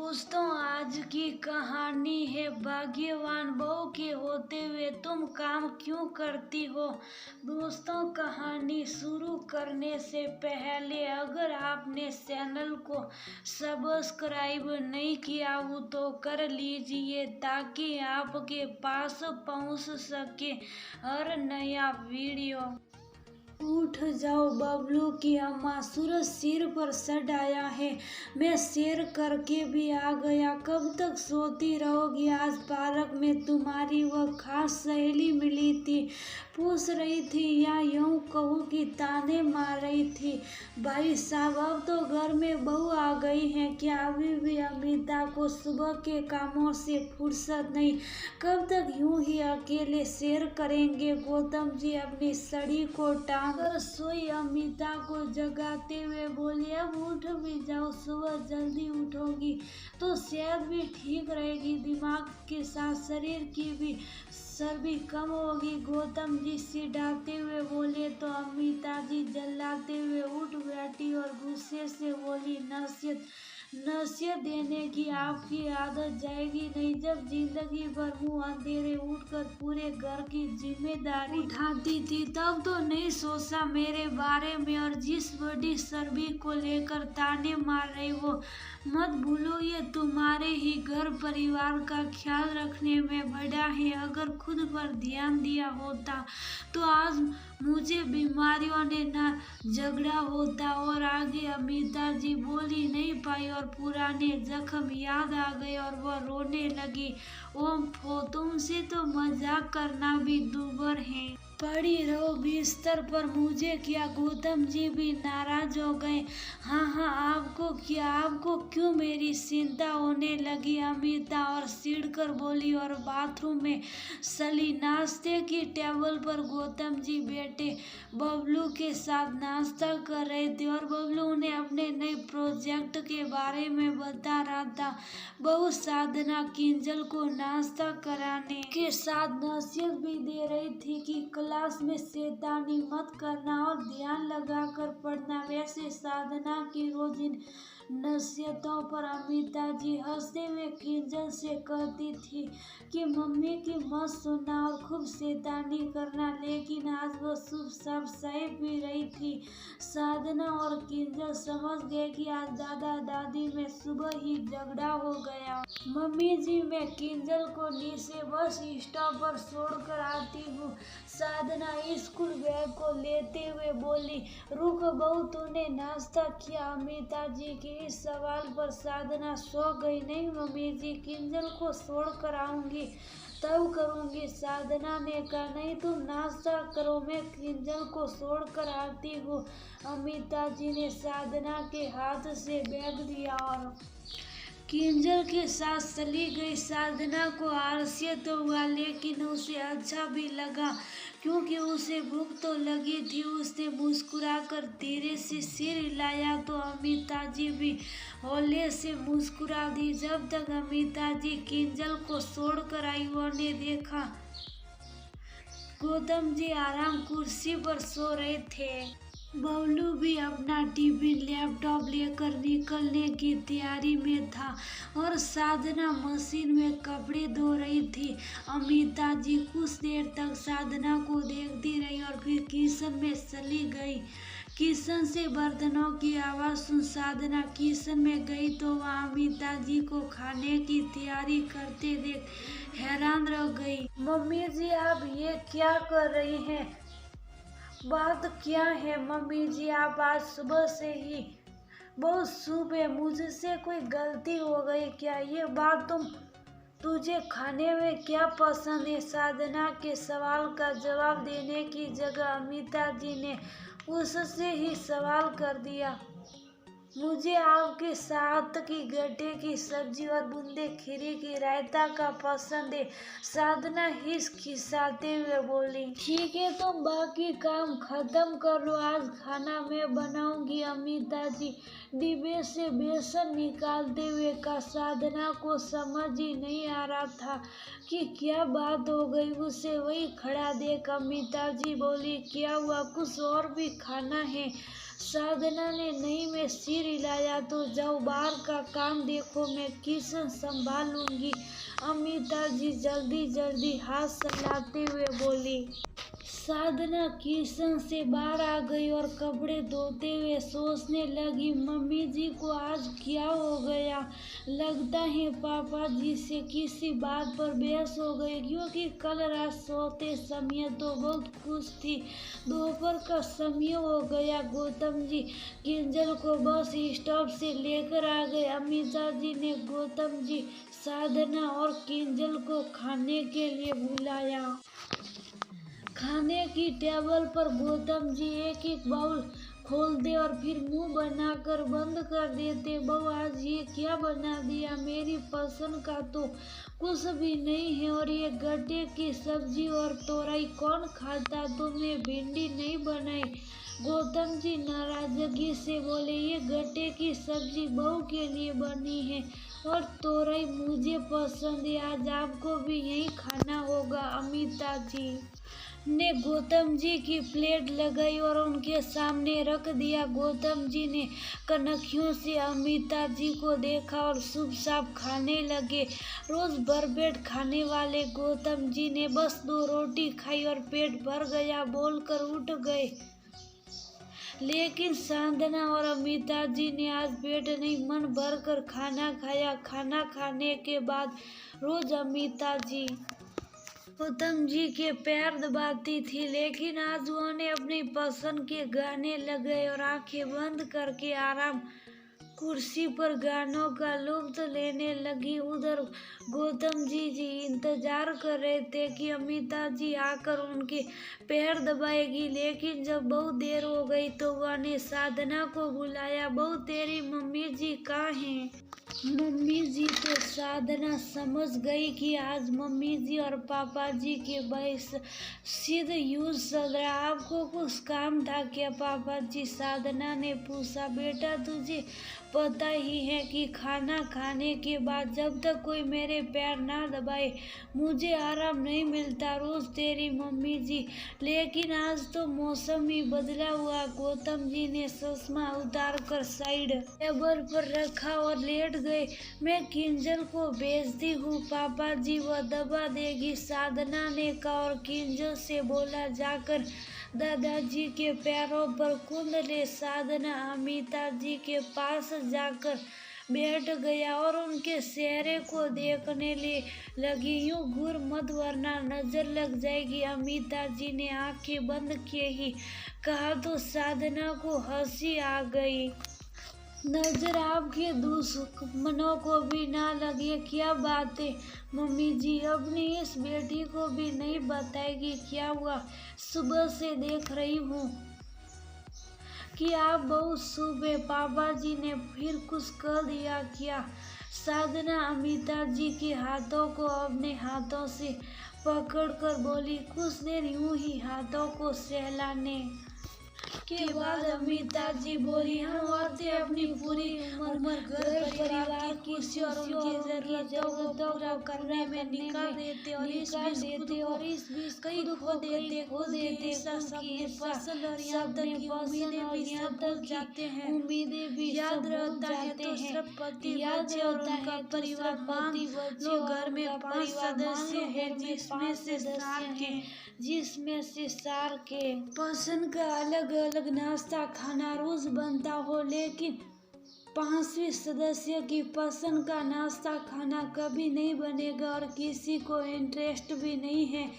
दोस्तों, आज की कहानी है भाग्यवान बहू के होते हुए तुम काम क्यों करती हो। दोस्तों, कहानी शुरू करने से पहले अगर आपने चैनल को सब्सक्राइब नहीं किया हो तो कर लीजिए ताकि आपके पास पहुंच सके हर नया वीडियो। उठ जाओ, बबलू की अम्मा, सूरज सिर पर सड़ आया है। मैं शेर करके भी आ गया। कब तक सोती रहोगी। आज पार्क में तुम्हारी वह खास सहेली मिली थी। पूछ रही थी या यूं कहूँ कि ताने मार रही थी। भाई साहब, अब तो घर में बहू आ गई है क्या अभी भी अमिता को सुबह के कामों से फुर्सत नहीं। कब तक यूं ही अकेले शेर करेंगे। गौतम जी अपनी सड़ी को टांग कर सोई अमिता को जगाते हुए बोले, अब उठ भी जाओ, सुबह जल्दी उठोगी तो सेहत भी ठीक रहेगी, दिमाग के साथ शरीर की भी चर्बी कम होगी। गौतम जी चिढ़ाते हुए बोले तो अमिता जी जल्लाते हुए उठ बैठी और गुस्से से बोली, नसीहत देने की आपकी आदत जाएगी नहीं। जब जिंदगी भर मुंह अंधेरे उठकर पूरे घर की जिम्मेदारी उठाती थी तब तो नहीं सोचा मेरे बारे में, और जिस बड़ी चर्बी को लेकर ताने मार रहे हो मत भूलो ये तुम्हारे ही घर परिवार का ख्याल रखने में बड़ा है। अगर खुद पर ध्यान दिया होता तो आज मुझे बीमारियों ने ना झगड़ा होता। और आगे अमिता जी बोली नहीं पाई और पुराने जख्म याद आ गए और वह रोने लगी। ओम तुमसे तो मजाक करना भी दूभर है। पड़ी रहो बिस्तर पर, मुझे क्या। गौतम जी भी नाराज हो गए। हाँ, आपको क्यों मेरी चिंता होने लगी। अमिता और चिढ़कर बोली और बाथरूम में चली। नाश्ते की टेबल पर गौतम जी बैठे बबलू के साथ नाश्ता कर रहे थे और बबलू उन्हें अपने नए प्रोजेक्ट के बारे में बता रहा था। बहू साधना किंजल को नाश्ता कराने के साथ नसीहत भी दे रही थी कि क्लास में शैतानी मत करना और ध्यान लगाकर पढ़ना। वैसे साधना की रोज इन नसीहतों पर अमिता जी हंसते हुए किंजल से कहती थी कि मम्मी की मत सुनना और खूब शैतानी करना, लेकिन आज वो चुपचाप चाय पी रही थी। साधना और किंजल समझ गए कि आज दादा दादी में सुबह ही झगड़ा हो गया। मम्मी जी, मैं किंजल को नीचे बस स्टॉप पर छोड़कर आती हूँ। साधना स्कूल बैग को लेते हुए बोली। रुक बहू, तूने नाश्ता किया। अमिता जी के इस सवाल पर साधना सो गई। नहीं मम्मी जी, किंजल को छोड़ कर आऊंगी तब करूंगी। साधना ने कहा, नहीं तुम नाश्ता करो, मैं किंजल को छोड़ कर आती हूँ। अमिता जी ने साधना के हाथ से बैग लिया और किंजल के साथ चली गई। साधना को आलस्य तो हुआ लेकिन उसे अच्छा भी लगा क्योंकि उसे भूख तो लगी थी। उसने मुस्कुराकर धीरे से सिर हिलाया तो अमिता जी भी हौले से मुस्कुरा दी। जब तक अमिता जी किंजल को छोड़कर आई उन्होंने देखा गौतम जी आराम कुर्सी पर सो रहे थे। बबलू भी अपना टिफिन लैपटॉप लेकर निकलने की तैयारी में था और साधना मशीन में कपड़े धो रही थी। अमिता जी कुछ देर तक साधना को देखती रही और फिर किचन में चली गई। किचन से बर्तनों की आवाज़ सुन साधना किचन में गई तो वहाँ अमिता जी को खाने की तैयारी करते देख हैरान रह गई। मम्मी जी, आप ये क्या कर रही हैं। बात क्या है मम्मी जी, आप आज सुबह से ही बहुत चुप है। मुझसे कोई गलती हो गई क्या। ये बात तुझे खाने में क्या पसंद है। साधना के सवाल का जवाब देने की जगह अमिता जी ने उससे ही सवाल कर दिया। मुझे आपके साथ की गट्टे की सब्जी और बूंदे खीरी की रायता का पसंद है। साधना हिचकिचाते हुए बोली। ठीक है, तुम बाकी काम खत्म कर लो, आज खाना मैं बनाऊंगी। अमिता जी डिब्बे से बेसन निकालते हुए कहा। साधना को समझ ही नहीं आ रहा था कि क्या बात हो गई। उसे वही खड़ा देख अमिता जी बोली, क्या हुआ, कुछ और भी खाना है। साधना ने नहीं में सिर हिलाया। तो जाओ बाहर का काम देखो, मैं किचन संभाल लूंगी। अमिता जी जल्दी जल्दी हाथ चलाते हुए बोली। साधना किचन से बाहर आ गई और कपड़े धोते हुए सोचने लगी, मम्मी जी को आज क्या हो गया। लगता है पापा जी से किसी बात पर बहस हो गई, क्योंकि कल रात सोते समय तो बहुत खुश थी। दोपहर का समय हो गया, गौतम जी किंजल को बस स्टॉप से लेकर आ गए। अमिता जी ने गौतम जी, साधना और किंजल को खाने के लिए बुलाया। खाने की टेबल पर गौतम जी एक एक बाउल खोलते और फिर मुंह बनाकर बंद कर देते। बहू आज ये क्या बना दिया, मेरी पसंद का तो कुछ भी नहीं है। और ये गट्टे की सब्जी और तोरई कौन खाता, तुमने भिंडी नहीं बनाई। गौतम जी नाराजगी से बोले, ये गट्टे की सब्जी बहू के लिए बनी है और तोरई मुझे पसंद है, आज आपको भी यही खाना होगा। अमिता जी ने गौतम जी की प्लेट लगाई और उनके सामने रख दिया। गौतम जी ने कनखियों से अमिता जी को देखा और चुपचाप खाने लगे। रोज भरपेट खाने वाले गौतम जी ने बस 2 रोटी खाई और पेट भर गया बोलकर उठ गए। लेकिन साधना और अमिता जी ने आज पेट नहीं मन भर कर खाना खाया। खाना खाने के बाद रोज अमिता जी गौतम जी के पैर दबाती थी, लेकिन आज उन्होंने अपनी पसंद के गाने लगाए और आंखें बंद करके आराम कुर्सी पर गानों का लुत्फ लेने लगी। उधर गौतम जी इंतजार कर रहे थे कि अमिता जी आकर उनके पैर दबाएगी, लेकिन जब बहुत देर हो गई तो उन्होंने साधना को बुलाया। बहू तेरी मम्मी जी कहाँ हैं। मम्मी जी तो साधना समझ गई कि आज मम्मी जी और पापा जी के बीच सिद्ध युद्ध चल रहा। आपको कुछ काम था क्या पापा जी, साधना ने पूछा। बेटा तुझे पता ही है कि खाना खाने के बाद जब तक कोई मेरे पैर ना दबाए मुझे आराम नहीं मिलता। रोज तेरी मम्मी जी, लेकिन आज तो मौसम ही बदला हुआ। गौतम जी ने चश्मा उतार कर साइड टेबल पर रखा और लेट गए। मैं किंजल को भेजती हूँ पापा जी, वह दबा देगी, साधना ने कहा और किंजल से बोला, जाकर दादाजी के पैरों पर कूद ले। साधना अमिता जी के पास जाकर बैठ गया और उनके चेहरे को देखने लगी। यूं घूर मत वरना नजर लग जाएगी। अमिता जी ने आंखें बंद किए ही कहा तो साधना को हंसी आ गई। नजर आपके दुश्मनों को भी ना लगे, क्या बात है मम्मी जी, अपनी इस बेटी को भी नहीं बताएगी क्या हुआ। सुबह से देख रही हूँ कि आप बहुत शुभ है, पापा जी ने फिर कुछ कर दिया क्या। साधना अमिता जी के हाथों को अपने हाथों से पकड़कर बोली। कुछ देर यूं ही हाथों को सहलाने के बाद अमिता जी बोली, हम औरतें अपनी पूरी उम्र घर परिवार की खुशी और उनकी जरूरतों को पूरा करने में निकाल देते और इस बीच कई खो देते सबकी पसंद और यहाँ तक की उम्मीदें भी सब भूल जाते हैं। उम्मीदें भी याद रहता है तो सिर्फ पति बच्चे और उनका परिवार। मान लो घर में 5 सदस्य हैं जिसमें से 4 के पसंद का अलग अलग नाश्ता खाना रोज बनता हो, लेकिन 5वें सदस्य की पसंद का नाश्ता खाना कभी नहीं बनेगा और किसी को इंटरेस्ट भी नहीं है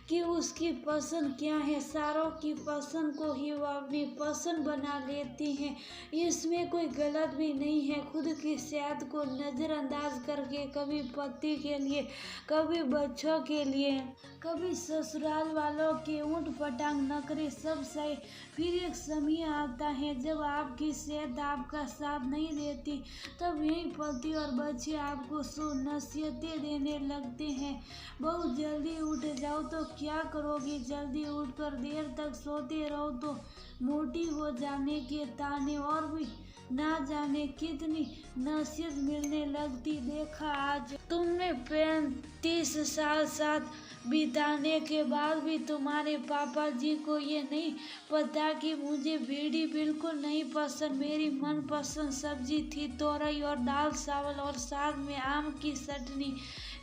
कि उसकी पसंद क्या है। सारों की पसंद को ही वह अपनी पसंद बना लेती हैं, इसमें कोई गलत भी नहीं है। खुद की सेहत को नज़रअंदाज करके कभी पति के लिए, कभी बच्चों के लिए, कभी ससुराल वालों के ऊँट पटांग नखरे सब सही। फिर एक समय आता है जब आपकी सेहत आपका साथ नहीं देती, तब यही पति और बच्चे आपको नसीहतें देने लगते हैं। बहुत जल्दी उठ जाओ तो क्या करोगी, जल्दी उठकर देर तक सोते रहो तो मोटी हो जाने के ताने और भी ना जाने कितनी नसीहत मिलने लगती। देखा आज तुमने 35 साल साथ बिताने के बाद भी तुम्हारे पापा जी को ये नहीं पता कि मुझे भिंडी बिल्कुल नहीं पसंद। मेरी मनपसंद सब्जी थी तोरई और दाल चावल और साथ में आम की चटनी।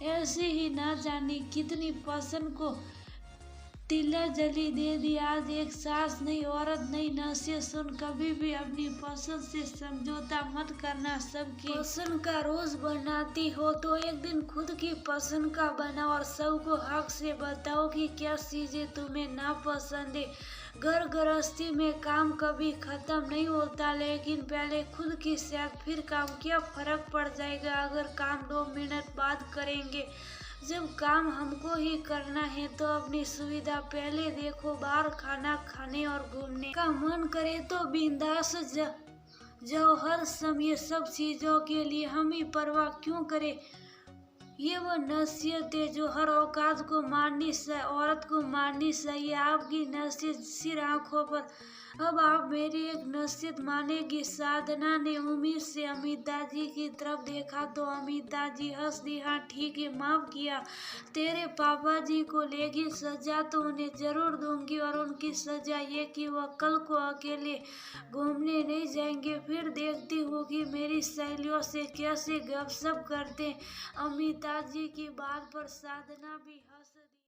ऐसे ही ना जाने कितनी पसंद को तिला जली दे दी। आज एक सास नहीं, औरत नहीं, नसीहत सुन, कभी भी अपनी पसंद से समझौता मत करना। सबकी पसंद का रोज बनाती हो तो एक दिन खुद की पसंद का बनाओ और सबको हक से बताओ कि क्या चीजें तुम्हें नापसंद है। घर गृहस्थी में काम कभी खत्म नहीं होता, लेकिन पहले खुद की सेहत फिर काम। क्या फर्क पड़ जाएगा अगर काम 2 मिनट बाद करेंगे। जब काम हमको ही करना है तो अपनी सुविधा पहले देखो। बाहर खाना खाने और घूमने का मन करे तो बिंदास जाओ। हर समय सब चीजों के लिए हम ही परवाह क्यों करें। ये वो नसीहत है जो हर औकात को माननी चाहिए, औरत को माननी चाहिए। आपकी नसीहत सिर आंखों पर। अब आप मेरी एक नसीहत मानेगी। साधना ने उम्मीद से अमिता जी की तरफ देखा तो अमिता जी हंस दी। हाँ ठीक है, माफ किया तेरे पापा जी को, लेकिन सजा तो उन्हें जरूर दूंगी। और उनकी सजा ये कि वह कल को अकेले घूमने नहीं जाएंगे। फिर देखती हूँ कि मेरी सहेलियों से कैसे गपशप करते। अमिता जी की बात पर साधना भी